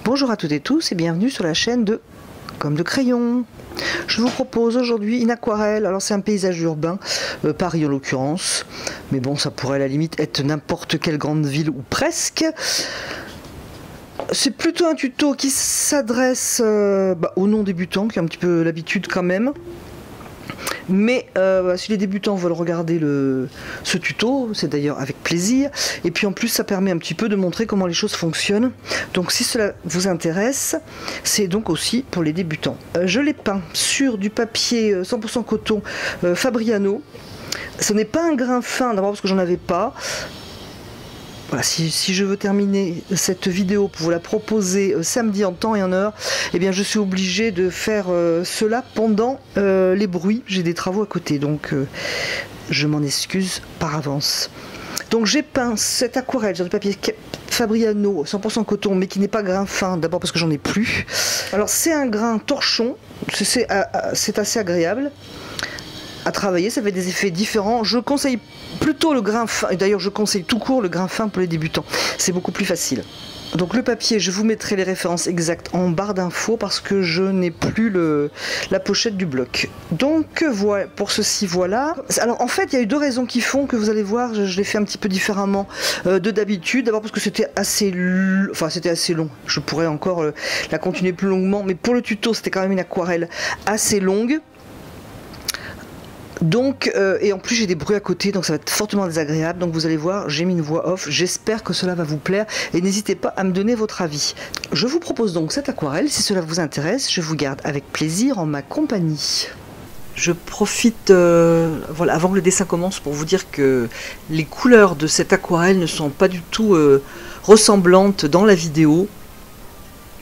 Bonjour à toutes et tous et bienvenue sur la chaîne de Comme de Crayon. Je vous propose aujourd'hui une aquarelle. Alors c'est un paysage urbain, Paris en l'occurrence, mais bon, ça pourrait à la limite être n'importe quelle grande ville ou presque. C'est plutôt un tuto qui s'adresse aux non-débutants, qui ont un petit peu l'habitude quand même. Mais si les débutants veulent regarder ce tuto, c'est d'ailleurs avec plaisir. Et puis en plus, ça permet un petit peu de montrer comment les choses fonctionnent. Donc si cela vous intéresse, c'est donc aussi pour les débutants. Je l'ai peint sur du papier 100% coton Fabriano. Ce n'est pas un grain fin, d'abord parce que j'en avais pas. Voilà, si je veux terminer cette vidéo pour vous la proposer samedi en temps et en heure, eh bien je suis obligée de faire cela pendant les bruits. J'ai des travaux à côté, donc je m'en excuse par avance. Donc j'ai peint cette aquarelle sur du papier Fabriano 100% coton, mais qui n'est pas grain fin, d'abord parce que j'en ai plus. Alors c'est un grain torchon, c'est assez agréable à travailler, ça fait des effets différents. Je conseille plutôt le grain fin, et d'ailleurs je conseille tout court le grain fin pour les débutants, c'est beaucoup plus facile. Donc le papier, je vous mettrai les références exactes en barre d'infos parce que je n'ai plus la pochette du bloc. Donc voilà, pour ceci voilà. Alors en fait il y a eu deux raisons qui font que vous allez voir, je l'ai fait un petit peu différemment de d'habitude. D'abord parce que c'était assez long, je pourrais encore la continuer plus longuement, mais pour le tuto c'était quand même une aquarelle assez longue. Donc, et en plus j'ai des bruits à côté, donc ça va être fortement désagréable. Donc vous allez voir, j'ai mis une voix off, j'espère que cela va vous plaire et n'hésitez pas à me donner votre avis. Je vous propose donc cette aquarelle, si cela vous intéresse, je vous garde avec plaisir en ma compagnie. Je profite, voilà, avant que le dessin commence, pour vous dire que les couleurs de cette aquarelle ne sont pas du tout ressemblantes dans la vidéo.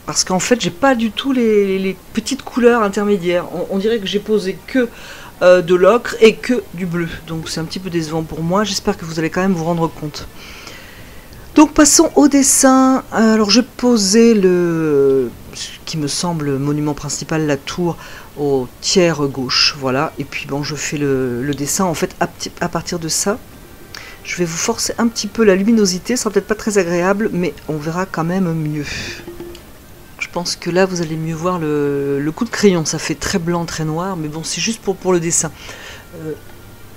Parce qu'en fait j'ai pas du tout les petites couleurs intermédiaires, on dirait que j'ai posé que de l'ocre et que du bleu, donc c'est un petit peu décevant pour moi. J'espère que vous allez quand même vous rendre compte. Donc passons au dessin. Alors je posais ce qui me semble monument principal, la tour, au tiers gauche, voilà, et puis bon, je fais le dessin en fait à partir de ça. Je vais vous forcer un petit peu la luminosité, ça sera peut-être pas très agréable, mais on verra quand même mieux. Je pense que là vous allez mieux voir le coup de crayon, ça fait très blanc, très noir, mais bon, c'est juste pour le dessin.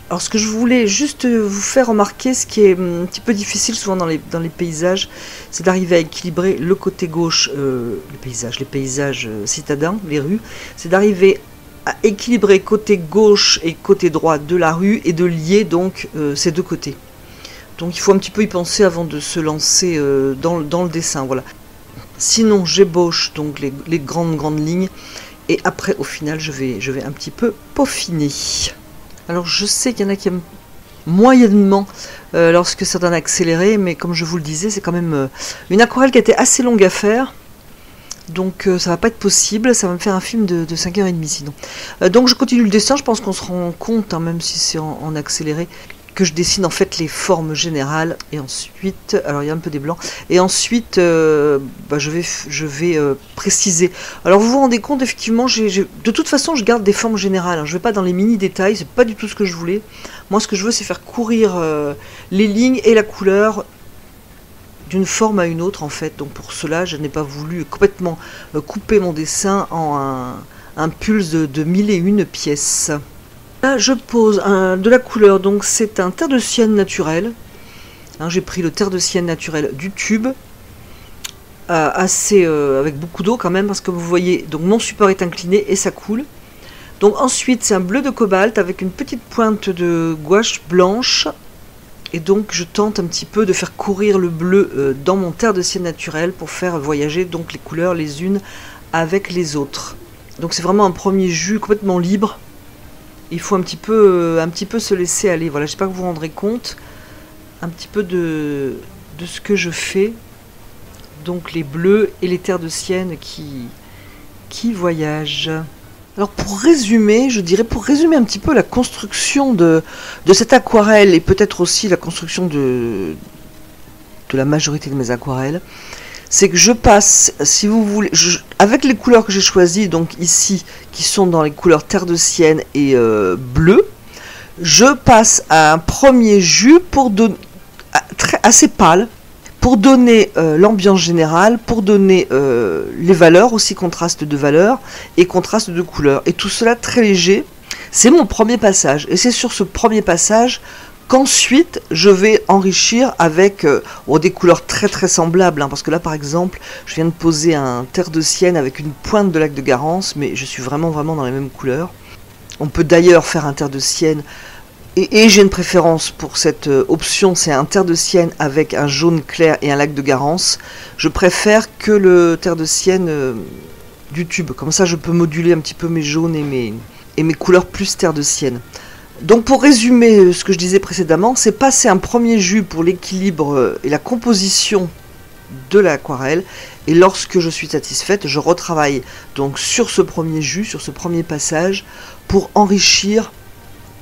Alors ce que je voulais juste vous faire remarquer, ce qui est un petit peu difficile souvent dans les paysages, c'est d'arriver à équilibrer le côté gauche, les paysages citadins, les rues, c'est d'arriver à équilibrer côté gauche et côté droit de la rue et de lier donc ces deux côtés. Donc il faut un petit peu y penser avant de se lancer dans le dessin, voilà. Sinon j'ébauche donc les grandes lignes et après au final je vais un petit peu peaufiner. Alors je sais qu'il y en a qui aiment moyennement lorsque c'est en accéléré, mais comme je vous le disais, c'est quand même une aquarelle qui a été assez longue à faire. Donc ça va pas être possible, ça va me faire un film de 5h30 sinon. Donc je continue le dessin, je pense qu'on se rend compte, hein, même si c'est en accéléré, que je dessine en fait les formes générales et ensuite, alors il y a un peu des blancs, et ensuite je vais préciser. Alors vous vous rendez compte, effectivement, de toute façon je garde des formes générales, hein. Je ne vais pas dans les mini détails, c'est pas du tout ce que je voulais. Moi ce que je veux c'est faire courir les lignes et la couleur d'une forme à une autre en fait. Donc pour cela je n'ai pas voulu complètement couper mon dessin en un pulse de 1001 pièces. Là, je pose de la couleur, donc c'est un terre de sienne naturel. Hein, j'ai pris le terre de sienne naturel du tube, avec beaucoup d'eau quand même, parce que vous voyez, donc mon support est incliné et ça coule. Donc ensuite, c'est un bleu de cobalt avec une petite pointe de gouache blanche. Et donc je tente un petit peu de faire courir le bleu dans mon terre de sienne naturel pour faire voyager donc les couleurs les unes avec les autres. Donc c'est vraiment un premier jus complètement libre. Il faut un petit peu se laisser aller. Voilà, j'espère que vous vous rendrez compte un petit peu de ce que je fais. Donc les bleus et les terres de sienne qui voyagent. Alors pour résumer, je dirais, pour résumer un petit peu la construction de cette aquarelle et peut-être aussi la construction de la majorité de mes aquarelles, c'est que je passe, si vous voulez, avec les couleurs que j'ai choisies, donc ici, qui sont dans les couleurs terre de sienne et bleu, je passe à un premier jus pour assez pâle, pour donner l'ambiance générale, pour donner les valeurs, aussi contraste de valeurs et contraste de couleurs. Et tout cela très léger. C'est mon premier passage. Et c'est sur ce premier passage qu'ensuite je vais enrichir avec des couleurs très très semblables. Hein, parce que là par exemple, je viens de poser un terre de Sienne avec une pointe de lac de Garance, mais je suis vraiment dans les mêmes couleurs. On peut d'ailleurs faire un terre de Sienne. Et j'ai une préférence pour cette option, c'est un terre de Sienne avec un jaune clair et un lac de Garance. Je préfère que le terre de Sienne du tube. Comme ça, je peux moduler un petit peu mes jaunes et mes couleurs plus terre de Sienne. Donc pour résumer ce que je disais précédemment, c'est passer un premier jus pour l'équilibre et la composition de l'aquarelle. Et lorsque je suis satisfaite, je retravaille donc sur ce premier jus, sur ce premier passage, pour enrichir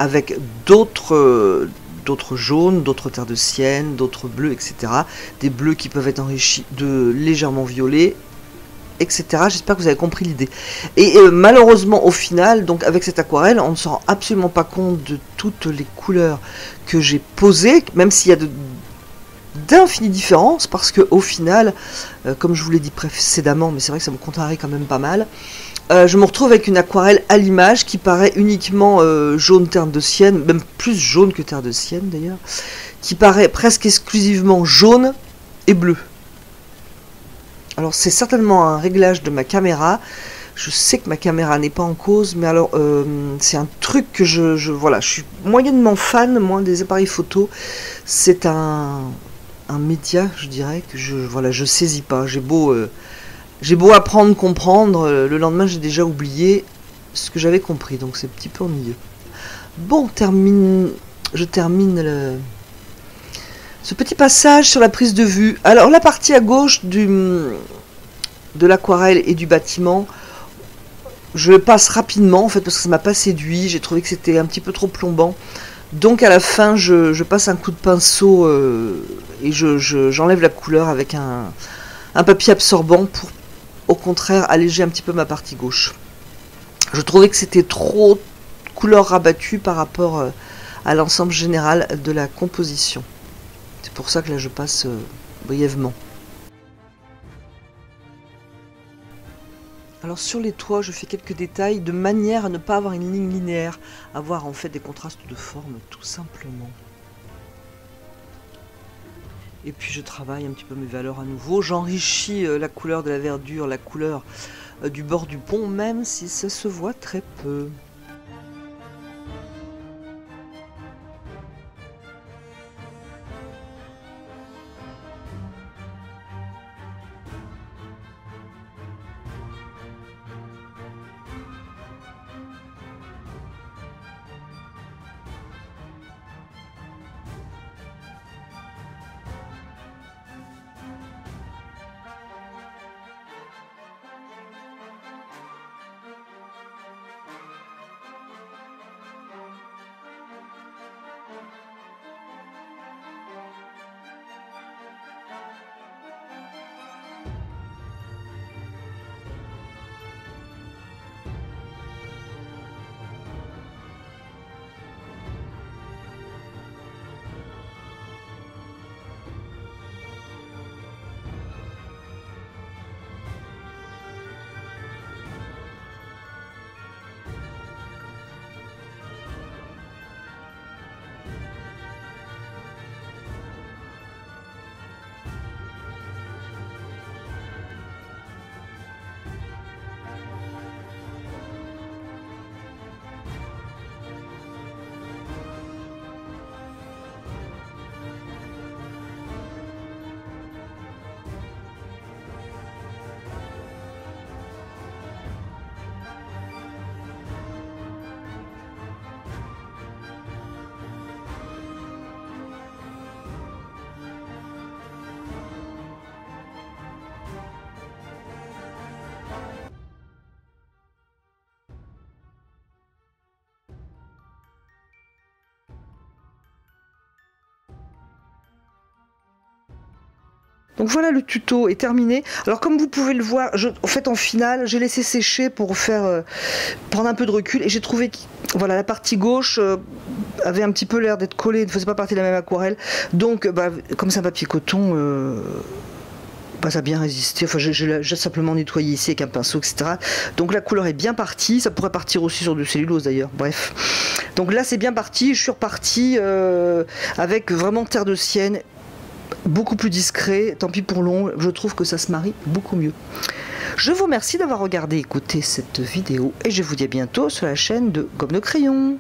avec d'autres jaunes, d'autres terres de Sienne, d'autres bleus, etc. Des bleus qui peuvent être enrichis de légèrement violets, etc. J'espère que vous avez compris l'idée. Et malheureusement, au final, donc avec cette aquarelle, on ne se rend absolument pas compte de toutes les couleurs que j'ai posées, même s'il y a d'infinies différences, parce que au final, comme je vous l'ai dit précédemment, mais c'est vrai que ça me contrarie quand même pas mal, je me retrouve avec une aquarelle à l'image qui paraît uniquement jaune terre de Sienne, même plus jaune que terre de Sienne d'ailleurs, qui paraît presque exclusivement jaune et bleu. Alors c'est certainement un réglage de ma caméra. Je sais que ma caméra n'est pas en cause, mais alors c'est un truc que voilà, je suis moyennement fan, moi, des appareils photo. C'est un média, je dirais, que je saisis pas. J'ai beau apprendre, comprendre, le lendemain j'ai déjà oublié ce que j'avais compris, donc c'est un petit peu ennuyeux. Bon, je termine ce petit passage sur la prise de vue. Alors la partie à gauche de l'aquarelle et du bâtiment, je passe rapidement en fait parce que ça m'a pas séduit, j'ai trouvé que c'était un petit peu trop plombant. Donc à la fin je passe un coup de pinceau et j'enlève la couleur avec un papier absorbant pour au contraire alléger un petit peu ma partie gauche. Je trouvais que c'était trop couleur rabattue par rapport à l'ensemble général de la composition. C'est pour ça que là je passe brièvement. Alors sur les toits, je fais quelques détails de manière à ne pas avoir une ligne linéaire, avoir en fait des contrastes de forme tout simplement. Et puis je travaille un petit peu mes valeurs à nouveau. J'enrichis la couleur de la verdure, la couleur du bord du pont, même si ça se voit très peu. Donc voilà, le tuto est terminé. Alors comme vous pouvez le voir, en fait en finale, j'ai laissé sécher pour faire prendre un peu de recul, et j'ai trouvé que voilà, la partie gauche avait un petit peu l'air d'être collée, ne faisait pas partie de la même aquarelle. Donc bah, comme c'est un papier coton, bah, ça a bien résisté. Enfin, j'ai simplement nettoyé ici avec un pinceau, etc. Donc la couleur est bien partie. Ça pourrait partir aussi sur du cellulose d'ailleurs. Bref. Donc là, c'est bien parti. Je suis reparti avec vraiment terre de sienne, beaucoup plus discret. Tant pis pour l'ombre. Je trouve que ça se marie beaucoup mieux. Je vous remercie d'avoir regardé, écouté cette vidéo, et je vous dis à bientôt sur la chaîne de Gomme de Crayon.